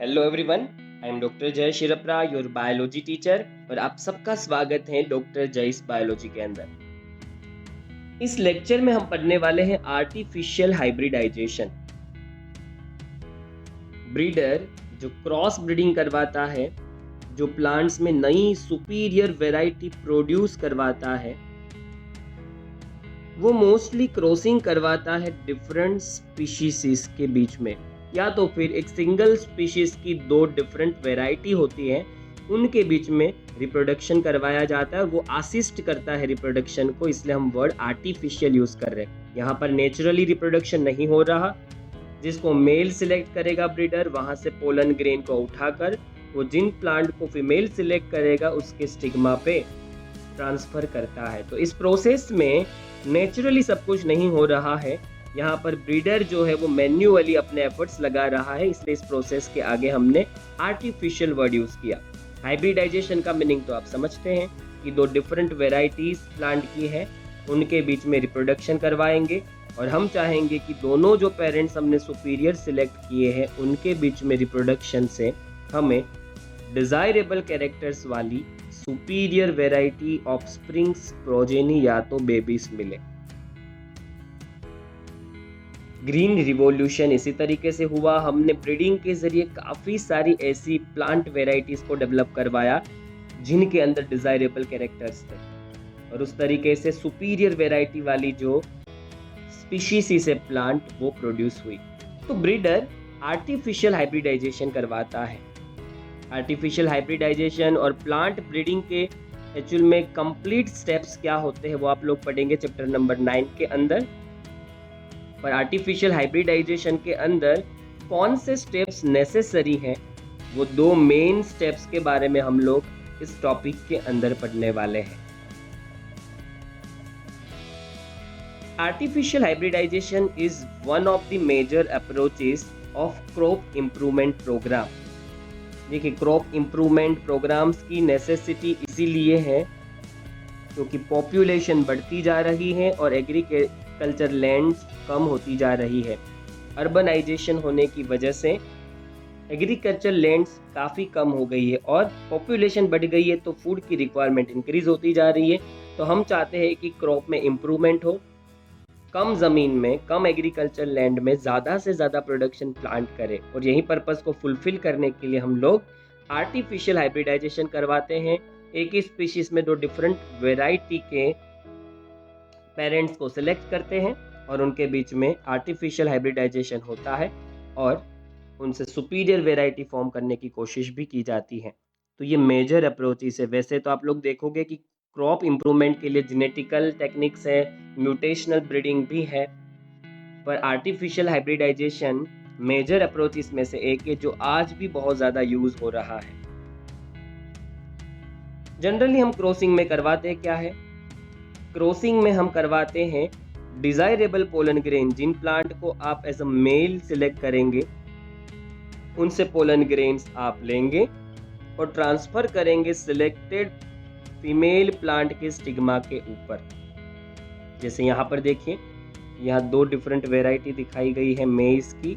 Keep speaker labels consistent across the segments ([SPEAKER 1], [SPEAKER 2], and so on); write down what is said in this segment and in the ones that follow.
[SPEAKER 1] Hello everyone, I am doctor जय शिरप्रा, your biology teacher, और आप सबका स्वागत है डॉक्टर जयस बायोलॉजी के अंदर। इस लेक्चर में हम पढ़ने वाले हैं आर्टिफिशियल हाइब्रिडाइजेशन। ब्रीडर जो क्रॉस ब्रीडिंग करवाता है, जो प्लांट्स में नई सुपीरियर वैरायटी प्रोड्यूस करवाता है, वो मोस्टली क्रॉसिंग करवाता है डिफरेंट स्पीशीज के बीच में, या तो फिर एक सिंगल स्पीशीज की दो डिफरेंट वैरायटी होती है उनके बीच में रिप्रोडक्शन करवाया जाता है। वो असिस्ट करता है रिप्रोडक्शन को, इसलिए हम वर्ड आर्टिफिशियल यूज कर रहे हैं। यहाँ पर नेचुरली रिप्रोडक्शन नहीं हो रहा। जिसको मेल सिलेक्ट करेगा ब्रीडर, वहां से पोलन ग्रेन को उठाकर वो जिन प्लांट को फीमेल सिलेक्ट करेगा उसके स्टिग्मा पे ट्रांसफर करता है। तो इस प्रोसेस में नेचुरली सब कुछ नहीं हो रहा है, यहाँ पर ब्रीडर जो है वो मैन्युअली अपने एफर्ट्स लगा रहा है, इसलिए इस प्रोसेस के आगे हमने आर्टिफिशियल वर्ड यूज किया। हाइब्रिडाइजेशन का मीनिंग तो आप समझते हैं कि दो डिफरेंट वेराइटीज प्लांट की है, उनके बीच में रिप्रोडक्शन करवाएंगे, और हम चाहेंगे कि दोनों जो पेरेंट्स हमने सुपीरियर सिलेक्ट किए हैं उनके बीच में रिप्रोडक्शन से हमें डिजायरेबल कैरेक्टर्स वाली सुपीरियर वेराइटी ऑफस्प्रिंग्स, प्रोजेनी या तो बेबीज मिले। ग्रीन रिवॉल्यूशन इसी तरीके से हुआ। हमने ब्रीडिंग के जरिए काफ़ी सारी ऐसी प्लांट वेराइटीज को डेवलप करवाया जिनके अंदर डिजायरेबल कैरेक्टर्स थे, और उस तरीके से सुपीरियर वेराइटी वाली जो स्पीशीज से प्लांट वो प्रोड्यूस हुई। तो ब्रीडर आर्टिफिशियल हाइब्रिडाइजेशन करवाता है। आर्टिफिशियल हाइब्रिडाइजेशन और प्लांट ब्रीडिंग के एक्चुअल में कंप्लीट स्टेप्स क्या होते हैं वो आप लोग पढ़ेंगे चैप्टर नंबर 9 के अंदर। पर आर्टिफिशियल हाइब्रिडाइजेशन के अंदर कौन से स्टेप्स नेसेसरी हैं, वो दो मेन स्टेप्स के बारे में हम लोग इस टॉपिक के अंदर पढ़ने वाले हैं। Artificial hybridization is one of the major approaches of crop improvement program. देखिए, क्रॉप इम्प्रूवमेंट प्रोग्राम्स की नेसेसिटी इसीलिए है क्योंकि पॉपुलेशन बढ़ती जा रही है और एग्रीकल्चर लैंड्स कम होती जा रही है। अर्बनाइजेशन होने की वजह से एग्रीकल्चर लैंड्स काफ़ी कम हो गई है और पॉपुलेशन बढ़ गई है, तो फूड की रिक्वायरमेंट इंक्रीज होती जा रही है। तो हम चाहते हैं कि क्रॉप में इम्प्रूवमेंट हो, कम ज़मीन में, कम एग्रीकल्चर लैंड में ज़्यादा से ज़्यादा प्रोडक्शन प्लांट करें, और यही पर्पज़ को फुलफिल करने के लिए हम लोग आर्टिफिशियल हाइब्रिडाइजेशन करवाते हैं। एक ही स्पीशीज में दो डिफरेंट वेराइटी के पेरेंट्स को सिलेक्ट करते हैं और उनके बीच में आर्टिफिशियल हाइब्रिडाइजेशन होता है और उनसे सुपीरियर वेराइटी फॉर्म करने की कोशिश भी की जाती है। तो ये मेजर अप्रोचेस है। वैसे तो आप लोग देखोगे कि क्रॉप इम्प्रूवमेंट के लिए जेनेटिकल टेक्निक्स है, म्यूटेशनल ब्रीडिंग भी है, पर आर्टिफिशियल हाइब्रिडाइजेशन मेजर अप्रोचेस में से एक है जो आज भी बहुत ज़्यादा यूज हो रहा है। जनरली हम क्रॉसिंग में करवाते हैं क्या है? क्रॉसिंग में हम करवाते हैं डिजायरेबल पोलन ग्रेन। जिन प्लांट को आप एज अ मेल सिलेक्ट करेंगे उनसे पोलन ग्रेन्स आप लेंगे और ट्रांसफर करेंगे सिलेक्टेड फीमेल प्लांट के स्टिग्मा के ऊपर। जैसे यहाँ पर देखिए, यहाँ दो डिफरेंट वेराइटी दिखाई गई है मेज की।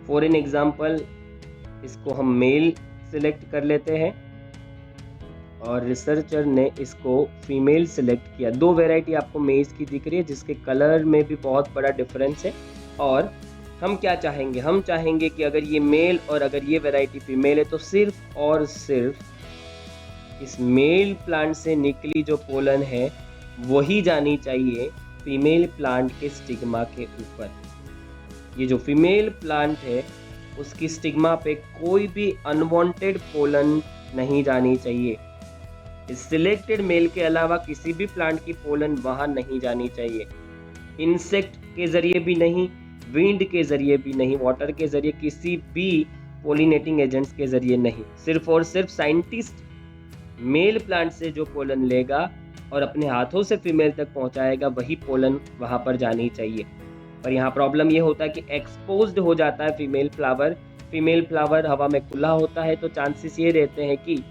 [SPEAKER 1] फॉर एन एग्जाम्पल, इसको हम मेल सिलेक्ट कर लेते हैं और रिसर्चर ने इसको फीमेल सिलेक्ट किया। दो वेराइटी आपको मेज की दिख रही है जिसके कलर में भी बहुत बड़ा डिफरेंस है। और हम क्या चाहेंगे? हम चाहेंगे कि अगर ये मेल और अगर ये वेराइटी फीमेल है तो सिर्फ और सिर्फ इस मेल प्लांट से निकली जो पोलन है वही जानी चाहिए फीमेल प्लांट के स्टिग्मा के ऊपर। ये जो फीमेल प्लांट है उसकी स्टिग्मा पे कोई भी अनवांटेड पोलन नहीं जानी चाहिए। इस सिलेक्टेड मेल के अलावा किसी भी प्लांट की पोलन वहां नहीं जानी चाहिए। इंसेक्ट के जरिए भी नहीं, विंड के जरिए भी नहीं, वाटर के जरिए, किसी भी पोलिनेटिंग एजेंट्स के जरिए नहीं। सिर्फ और सिर्फ साइंटिस्ट मेल प्लांट से जो पोलन लेगा और अपने हाथों से फीमेल तक पहुंचाएगा वही पोलन वहां पर जानी चाहिए। पर यहाँ प्रॉब्लम ये होता है कि एक्सपोज्ड हो जाता है फीमेल फ्लावर। फीमेल फ्लावर हवा में खुला होता है, तो चांसेस ये रहते हैं कि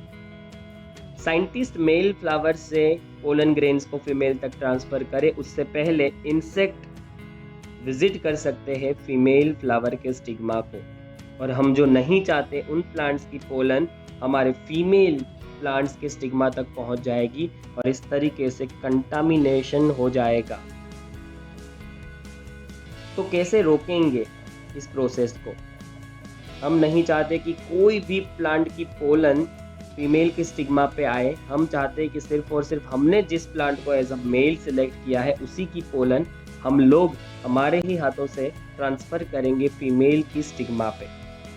[SPEAKER 1] साइंटिस्ट मेल फ्लावर से पोलन ग्रेन्स को फीमेल तक ट्रांसफर करे उससे पहले इंसेक्ट विजिट कर सकते हैं फीमेल फ्लावर के स्टिग्मा को और हम जो नहीं चाहते उन प्लांट्स की पोलन हमारे फीमेल प्लांट्स के स्टिग्मा तक पहुंच जाएगी और इस तरीके से कंटामिनेशन हो जाएगा। तो कैसे रोकेंगे इस प्रोसेस को? हम नहीं चाहते कि कोई भी प्लांट की पोलन फीमेल के स्टिग्मा पे आए। हम चाहते हैं कि सिर्फ और सिर्फ हमने जिस प्लांट को एज अ मेल सिलेक्ट किया है उसी की पोलन हम लोग हमारे ही हाथों से ट्रांसफ़र करेंगे फीमेल की स्टिग्मा पे।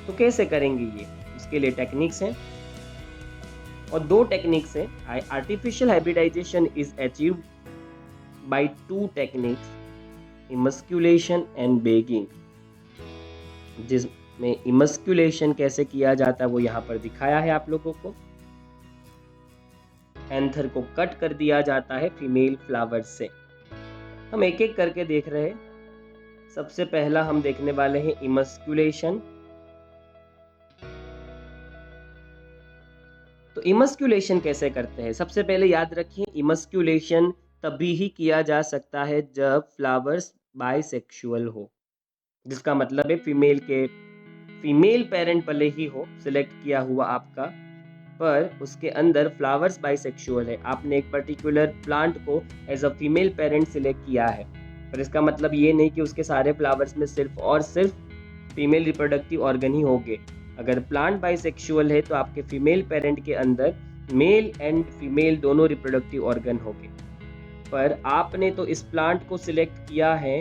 [SPEAKER 1] तो कैसे करेंगे ये? इसके लिए टेक्निक्स हैं और दो टेक्निक्स हैं। Artificial hybridization is achieved by two techniques, emasculation and bagging. जिसमें इमस्क्यूलेशन कैसे किया जाता है वो यहाँ पर दिखाया है आप लोगों को। एंथर को कट कर दिया जाता है फीमेल फ्लावर से। हम एक एक करके देख रहे हैं। सबसे पहला हम देखने वाले हैं इमस्क्यूलेशन। तो इमस्क्यूलेशन कैसे करते हैं? सबसे पहले याद रखिए, इमस्क्यूलेशन तभी ही किया जा सकता है जब फ्लावर्स बाइसेक्सुअल हो, जिसका मतलब है फीमेल पेरेंट भले ही हो सिलेक्ट किया हुआ आपका, पर उसके अंदर फ्लावर्स बाइसेक्सुअल है। आपने एक पर्टिकुलर प्लांट को as a female parent select किया है, पर इसका मतलब ये नहीं कि उसके सारे फ्लावर्स में सिर्फ और सिर्फ फीमेल रिप्रोडक्टिव ऑर्गन ही होंगे। अगर प्लांट बाइसेक्सुअल है तो आपके फीमेल पेरेंट के अंदर मेल एंड फीमेल दोनों रिप्रोडक्टिव ऑर्गन होंगे, पर आपने तो इस प्लांट को सिलेक्ट किया है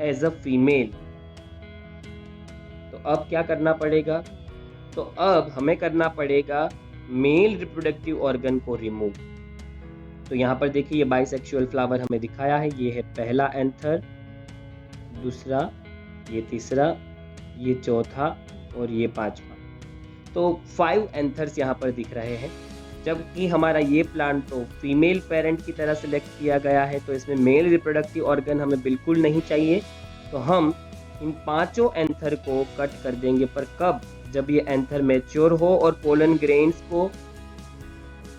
[SPEAKER 1] एज अ फीमेल। तो अब क्या करना पड़ेगा? तो अब हमें करना पड़ेगा मेल रिप्रोडक्टिव ऑर्गन को रिमूव। तो यहाँ पर देखिए ये बाइसेक्सुअल फ्लावर हमें दिखाया है। ये है पहला एंथर, दूसरा, ये तीसरा, ये चौथा और ये पांचवा। तो 5 एंथर्स यहाँ पर दिख रहे हैं, जबकि हमारा ये प्लांट तो फीमेल पेरेंट की तरह सिलेक्ट किया गया है, तो इसमें मेल रिप्रोडक्टिव ऑर्गन हमें बिल्कुल नहीं चाहिए। तो हम इन 5 एंथर को कट कर देंगे, पर कब? जब ये एंथर मैच्योर हो और पोलन ग्रेन्स को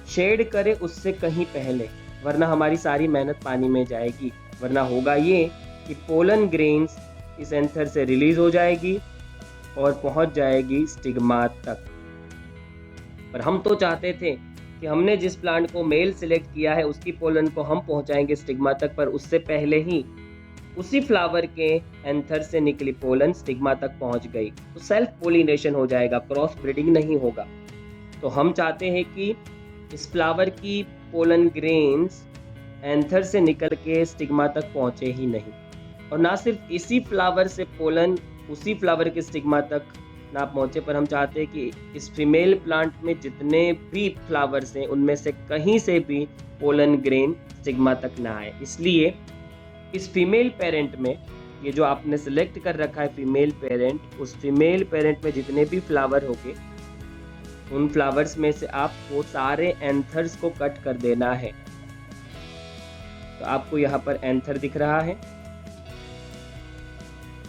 [SPEAKER 1] शेड करे उससे कहीं पहले, वरना हमारी सारी मेहनत पानी में जाएगी। वरना होगा ये कि पोलन ग्रेन्स इस एंथर से रिलीज हो जाएगी और पहुंच जाएगी स्टिग्मा तक। पर हम तो चाहते थे कि हमने जिस प्लांट को मेल सिलेक्ट किया है उसकी पोलन को हम पहुंचाएंगे स्टिग्मा तक, पर उससे पहले ही उसी फ्लावर के एंथर से निकली पोलन स्टिग्मा तक पहुंच गई। तो सेल्फ पोलिनेशन हो जाएगा, क्रॉस ब्रीडिंग नहीं होगा। तो हम चाहते हैं कि इस फ्लावर की पोलन ग्रेन्स एंथर से निकल के स्टिग्मा तक पहुंचे ही नहीं, और ना सिर्फ इसी फ्लावर से पोलन उसी फ्लावर के स्टिग्मा तक ना पहुंचे, पर हम चाहते हैं कि इस फीमेल प्लांट में जितने भी फ्लावर्स हैं उनमें से कहीं से भी पोलन ग्रेन स्टिग्मा तक ना आए। इसलिए इस फीमेल पेरेंट में, ये जो आपने सिलेक्ट कर रखा है फीमेल पेरेंट, उस फीमेल पेरेंट में जितने भी फ्लावर होंगे उन फ्लावर्स में से आपको सारे एंथर्स को कट कर देना है। तो आपको यहाँ पर एंथर दिख रहा है,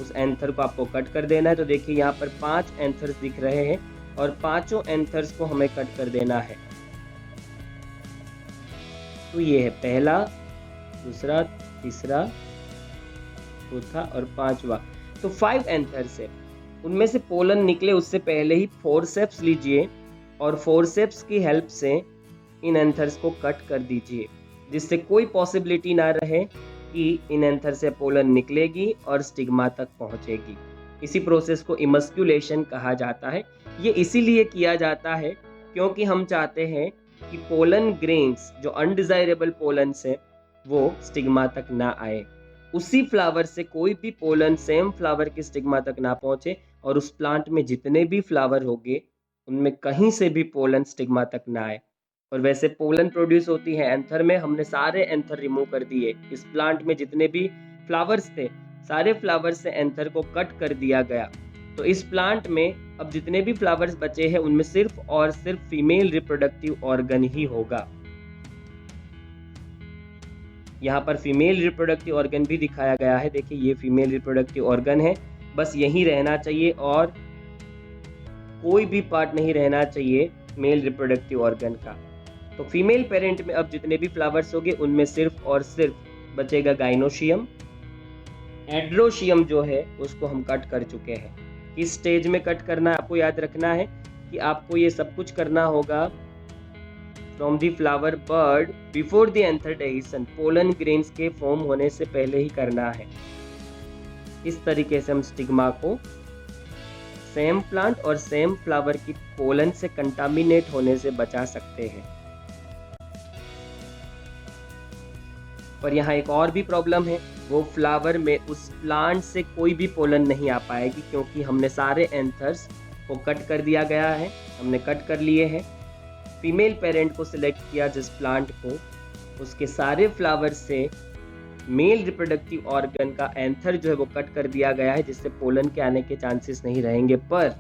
[SPEAKER 1] उस एंथर को आपको कट कर देना है। तो देखिए यहाँ पर 5 एंथर्स दिख रहे हैं और 5 एंथर्स को हमें कट कर देना है। तो ये है पहला, दूसरा, तीसरा, चौथा और पांचवा। तो 5 एंथर्स है, उनमें से पोलन निकले उससे पहले ही फोरसेप्स लीजिए और फोरसेप्स की हेल्प से इन एंथर्स को कट कर दीजिए, जिससे कोई पॉसिबिलिटी ना रहे कि इन एंथर से पोलन निकलेगी और स्टिग्मा तक पहुंचेगी। इसी प्रोसेस को इमस्क्यूलेशन कहा जाता है। ये इसीलिए किया जाता है क्योंकि हम चाहते हैं कि पोलन ग्रेन्स जो अनडिजायरेबल पोलन है वो स्टिग्मा तक ना आए, उसी फ्लावर से कोई भी पोलन सेम फ्लावर के स्टिग्मा तक ना पहुंचे, और उस प्लांट में जितने भी फ्लावर होंगे उनमें कहीं से भी पोलन स्टिग्मा तक ना आए। और वैसे पोलन प्रोड्यूस होती है एंथर में, हमने सारे एंथर रिमूव कर दिए। इस प्लांट में जितने भी फ्लावर्स थे सारे फ्लावर्स से एंथर को कट कर दिया गया। तो इस प्लांट में अब जितने भी फ्लावर्स बचे हैं उनमें सिर्फ और सिर्फ फीमेल रिप्रोडक्टिव ऑर्गन ही होगा। यहाँ पर फीमेल रिप्रोडक्टिव ऑर्गन भी दिखाया गया है। देखिए ये फीमेल रिप्रोडक्टिव ऑर्गन है, बस यही रहना चाहिए और कोई भी पार्ट नहीं रहना चाहिए मेल रिप्रोडक्टिव ऑर्गन का। तो फीमेल पेरेंट में अब जितने भी फ्लावर्स होंगे उनमें सिर्फ और सिर्फ बचेगा गाइनोशियम। एड्रोशियम जो है उसको हम कट कर चुके हैं। किस स्टेज में कट करना है आपको याद रखना है कि आपको ये सब कुछ करना होगा from the flower bud before the anther dehiscence, pollen grains के फॉर्म होने से पहले ही करना है। इस तरीके से हम स्टिग्मा को सेम प्लांट और सेम फ्लावर की पोलन से कंटामिनेट होने से बचा सकते हैं। पर यहाँ एक और भी प्रॉब्लम है, वो फ्लावर में उस प्लांट से कोई भी पोलन नहीं आ पाएगी क्योंकि हमने सारे एंथर्स को कट कर दिया गया है, हमने कट कर लिए हैं। फीमेल पेरेंट को सिलेक्ट किया जिस प्लांट को, उसके सारे फ्लावर से मेल रिप्रोडक्टिव ऑर्गन का एंथर जो है वो कट कर दिया गया है, जिससे पोलन के आने के चांसेस नहीं रहेंगे। पर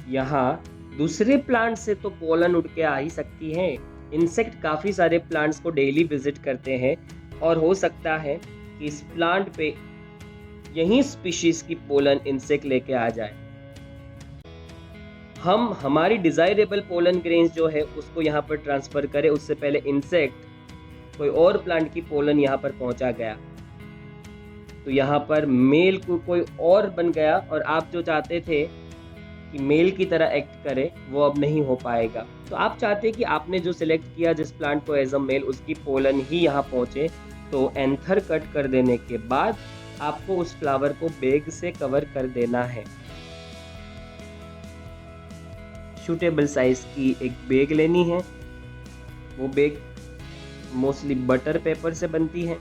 [SPEAKER 1] यहाँ दूसरे प्लांट से तो पोलन उड़ के आ ही सकती है। इंसेक्ट काफ़ी सारे प्लांट्स को डेली विजिट करते हैं और हो सकता है कि इस प्लांट पे यही स्पीशीज की पोलन इंसेक्ट लेके आ जाए। हम हमारी डिजायरेबल पोलन ग्रेन्स जो है उसको यहाँ पर ट्रांसफर करें, उससे पहले इंसेक्ट कोई और प्लांट की पोलन यहाँ पर पहुंचा गया, तो यहाँ पर मेल को कोई और बन गया और आप जो चाहते थे कि मेल की तरह एक्ट करे वो अब नहीं हो पाएगा। तो आप चाहते कि आपने जो सिलेक्ट किया जिस प्लांट को एज अ मेल, उसकी पोलन ही यहाँ पहुंचे, तो एंथर कट कर देने के बाद आपको उस फ्लावर को बैग से कवर कर देना है। सूटेबल साइज की एक बैग लेनी है। वो बैग मोस्टली बटर पेपर से बनती है।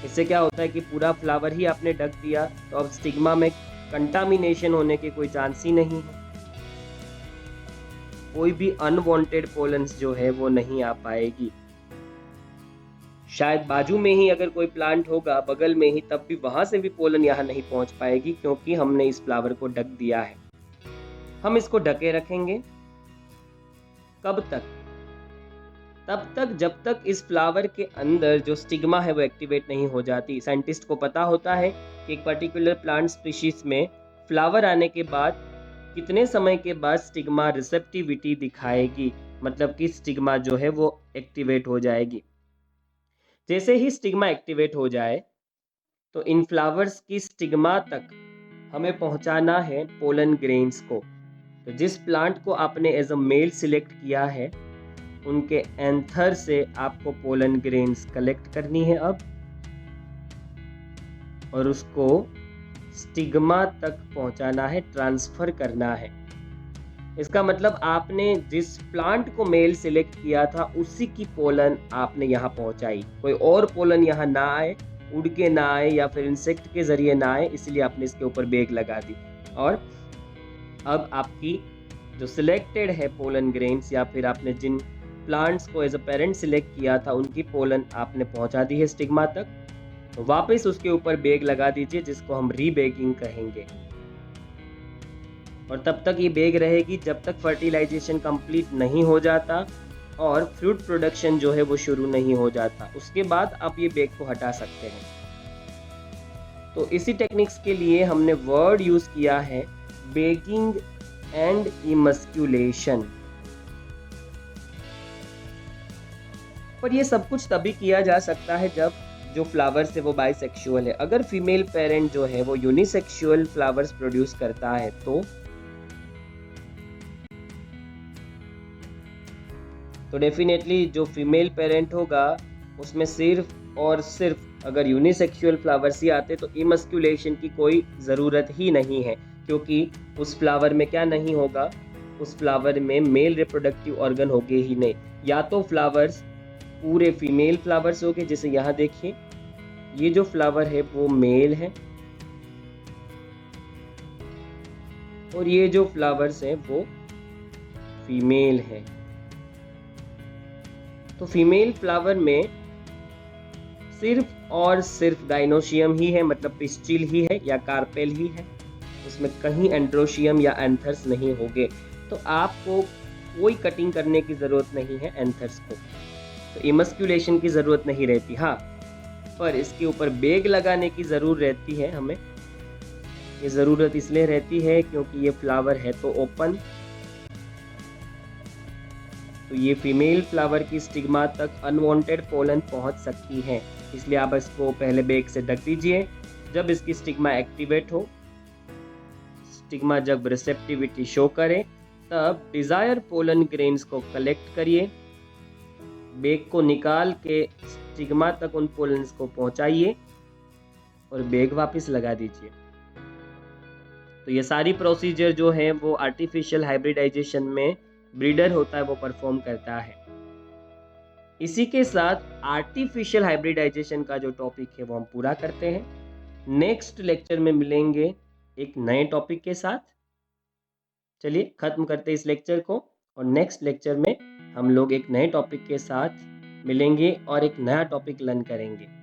[SPEAKER 1] इससे क्या होता है कि पूरा फ्लावर ही आपने ढक दिया, तो अब स्टिग्मा में कंटामिनेशन होने के कोई चांस ही नहीं है। कोई भी अनवांटेड पोलन्स जो है वो नहीं आ पाएगी। शायद बाजू में ही अगर कोई प्लांट होगा बगल में ही, तब भी वहां से भी पोलन यहाँ नहीं पहुंच पाएगी क्योंकि हमने इस फ्लावर को ढक दिया है। हम इसको ढके रखेंगे कब तक? तब तक जब तक इस फ्लावर के अंदर जो स्टिग्मा है वो एक्टिवेट नहीं हो जाती। साइंटिस्ट को पता होता है कि एक पर्टिकुलर प्लांट स्पीशीज में फ्लावर आने के बाद कितने समय के बाद स्टिग्मा रिसेप्टिविटी दिखाएगी, मतलब कि स्टिग्मा जो है वो एक्टिवेट हो जाएगी। जैसे ही स्टिग्मा एक्टिवेट हो जाए तो इन फ्लावर्स की स्टिग्मा तक हमें पहुंचाना है पोलन ग्रेन्स को। तो जिस प्लांट को आपने एज अ मेल सिलेक्ट किया है उनके एंथर से आपको पोलन ग्रेन्स कलेक्ट करनी है अब, और उसको स्टिग्मा तक पहुंचाना है, ट्रांसफर करना है। इसका मतलब आपने जिस प्लांट को मेल सिलेक्ट किया था उसी की पोलन आपने यहाँ पहुंचाई। कोई और पोलन यहाँ ना आए, उड़ के ना आए या फिर इंसेक्ट के जरिए ना आए, इसलिए आपने इसके ऊपर बैग लगा दी। और अब आपकी जो सिलेक्टेड है पोलन ग्रेन्स या फिर आपने जिन प्लांट्स को एज अ पेरेंट सिलेक्ट किया था उनकी पोलन आपने पहुंचा दी है स्टिग्मा तक। तो वापस उसके ऊपर बैग लगा दीजिए जिसको हम रीबैगिंग कहेंगे। और तब तक ये बैग रहेगी जब तक फर्टिलाइजेशन कंप्लीट नहीं हो जाता और फ्रूट प्रोडक्शन जो है वो शुरू नहीं हो जाता। उसके बाद आप ये बैग को हटा सकते हैं। तो इसी टेक्निक्स के लिए हमने वर्ड यूज किया है बैगिंग एंड इमस्क्यूलेशन। पर ये सब कुछ तभी किया जा सकता है जब जो फ्लावर्स है वो बाइसेक्सुअल है। अगर फीमेल पेरेंट जो है वो यूनिसेक्सुअल फ्लावर्स प्रोड्यूस करता है तो डेफिनेटली जो फीमेल पेरेंट होगा उसमें सिर्फ और सिर्फ अगर यूनिसेक्सुअल फ्लावर्स ही आते तो इमस्क्यूलेशन की कोई ज़रूरत ही नहीं है, क्योंकि उस फ्लावर में क्या नहीं होगा, उस फ्लावर में मेल रिप्रोडक्टिव ऑर्गन होंगे ही नहीं। या तो फ्लावर्स पूरे फीमेल फ्लावर्स होंगे, जैसे यहाँ देखिए ये जो फ्लावर है वो मेल है और ये जो फ्लावर्स है वो फीमेल है। तो फीमेल फ्लावर में सिर्फ और सिर्फ गाइनोशियम ही है, मतलब पिस्टिल ही है या कार्पेल ही है, उसमें कहीं एंड्रोशियम या एंथर्स नहीं होंगे। तो आपको कोई कटिंग करने की ज़रूरत नहीं है एंथर्स को, तो इमस्क्यूलेशन की ज़रूरत नहीं रहती। हाँ, पर इसके ऊपर बैग लगाने की ज़रूर रहती है हमें। ये ज़रूरत इसलिए रहती है क्योंकि ये फ्लावर है तो ओपन, तो ये फीमेल फ्लावर की स्टिग्मा तक अनवांटेड पोलन पहुंच सकती है। इसलिए आप इसको पहले बैग से ढक दीजिए। जब इसकी स्टिग्मा एक्टिवेट हो स्टिग्मा जब रिसेप्टिविटी शो करे तब डिजायर पोलन ग्रेन्स को कलेक्ट करिए, बैग को निकाल के स्टिग्मा तक उन पोलन्स को पहुंचाइए और बैग वापस लगा दीजिए। तो ये सारी प्रोसीजर जो है वो आर्टिफिशियल हाइब्रिडाइजेशन में ब्रीडर होता है वो परफॉर्म करता है। इसी के साथ आर्टिफिशियल हाइब्रिडाइजेशन का जो टॉपिक है वो हम पूरा करते हैं। नेक्स्ट लेक्चर में मिलेंगे एक नए टॉपिक के साथ। चलिए खत्म करते हैं इस लेक्चर को और नेक्स्ट लेक्चर में हम लोग एक नए टॉपिक के साथ मिलेंगे और एक नया टॉपिक लर्न करेंगे।